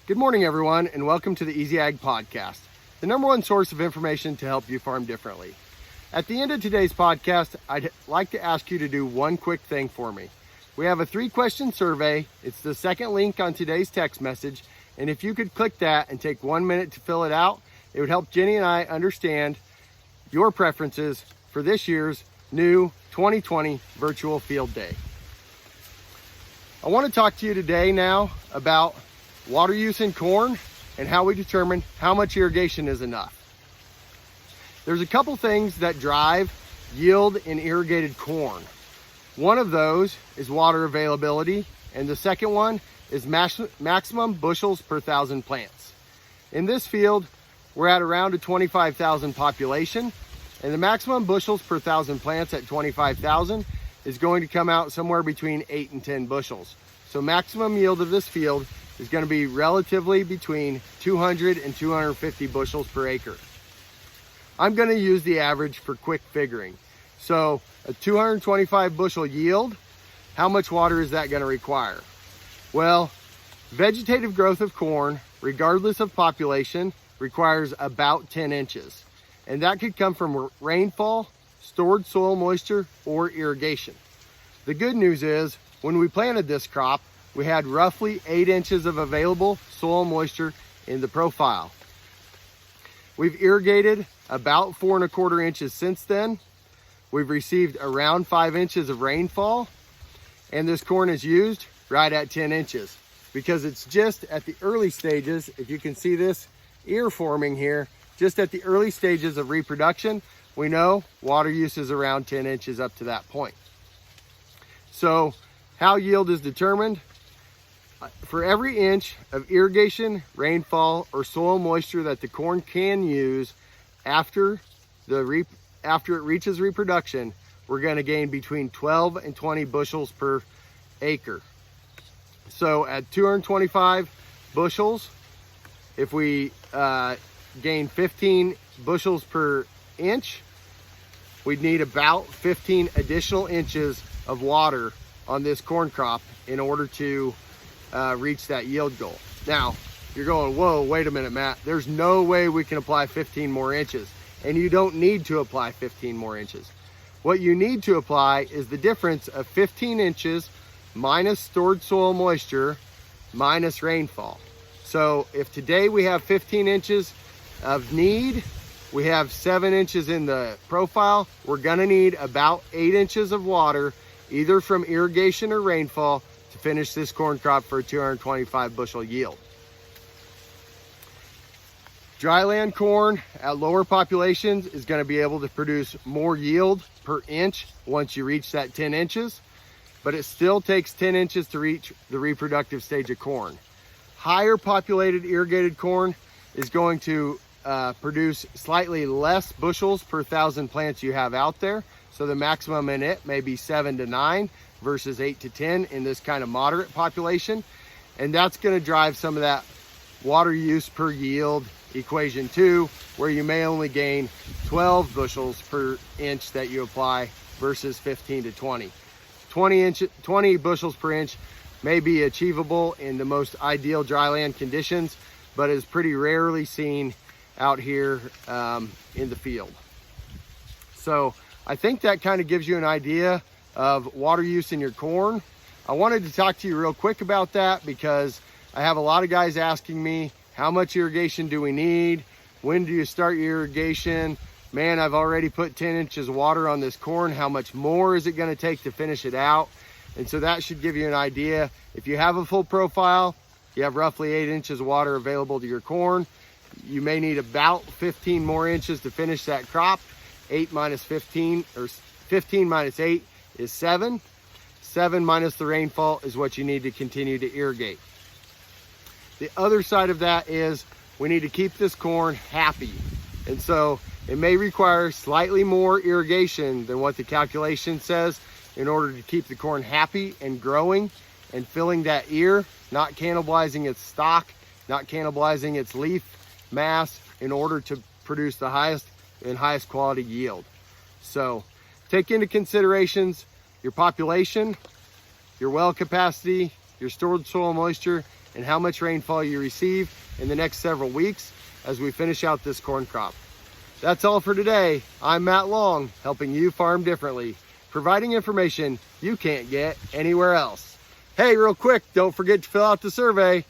Good morning, everyone, and welcome to the Easy Ag Podcast, the number one source of information to help you farm differently. At the end of today's podcast, I'd like to ask you to do one quick thing for me. We have a 3-question survey. It's the second link on today's text message, and if you could click that and take 1 minute to fill it out, it would help Jenny and I understand your preferences for this year's new 2020 virtual field day. I want to talk to you today now about water use in corn and how we determine how much irrigation is enough. There's a couple things that drive yield in irrigated corn. One of those is water availability, and the second one is maximum bushels per 1,000 plants. In this field, we're at around a 25,000 population, and the maximum bushels per 1,000 plants at 25,000 is going to come out somewhere between 8 and 10 bushels. So maximum yield of this field is going to be relatively between 200 and 250 bushels per acre. I'm going to use the average for quick figuring. So a 225 bushel yield, how much water is that going to require? Well, vegetative growth of corn, regardless of population, requires about 10 inches. And that could come from rainfall, stored soil moisture, or irrigation. The good news is, when we planted this crop, we had roughly 8 inches of available soil moisture in the profile. We've irrigated about 4 1/4 inches since then. We've received around 5 inches of rainfall, and this corn is used right at 10 inches because it's just at the early stages. If you can see this ear forming here, just at the early stages of reproduction, we know water use is around 10 inches up to that point. So how yield is determined? For every inch of irrigation, rainfall, or soil moisture that the corn can use after it reaches reproduction, we're going to gain between 12 and 20 bushels per acre. So at 225 bushels, if we gain 15 bushels per inch, we'd need about 15 additional inches of water on this corn crop in order to reach that yield goal. Now, you're going, whoa, wait a minute, Matt. There's no way we can apply 15 more inches. And you don't need to apply 15 more inches. What you need to apply is the difference of 15 inches minus stored soil moisture minus rainfall. So if today we have 15 inches of need, we have 7 inches in the profile, we're gonna need about 8 inches of water, either from irrigation or rainfall, to finish this corn crop for a 225 bushel yield. Dryland corn at lower populations is going to be able to produce more yield per inch once you reach that 10 inches, but it still takes 10 inches to reach the reproductive stage of corn. Higher populated irrigated corn is going to produce slightly less bushels per 1,000 plants you have out there. So the maximum in it may be 7 to 9 versus 8 to 10 in this kind of moderate population. And that's going to drive some of that water use per yield equation too, where you may only gain 12 bushels per inch that you apply versus 15 to 20. 20 bushels per inch may be achievable in the most ideal dryland conditions, but is pretty rarely seen out here in the field. So I think that kind of gives you an idea of water use in your corn. I wanted to talk to you real quick about that because I have a lot of guys asking me, how much irrigation do we need? When do you start your irrigation? Man, I've already put 10 inches of water on this corn. How much more is it going to take to finish it out? And so that should give you an idea. If you have a full profile, you have roughly 8 inches of water available to your corn. You may need about 15 more inches to finish that crop. 8 minus 15, or 15 minus 8 is 7. 7 minus the rainfall is what you need to continue to irrigate. The other side of that is we need to keep this corn happy. And so it may require slightly more irrigation than what the calculation says in order to keep the corn happy and growing and filling that ear, not cannibalizing its stalk, not cannibalizing its leaf mass, in order to produce the highest quality yield. So take into considerations your population, your well capacity, your stored soil moisture, and how much rainfall you receive in the next several weeks as we finish out this corn crop. That's all for today. I'm Matt Long, helping you farm differently, providing information you can't get anywhere else. Hey, real quick, don't forget to fill out the survey.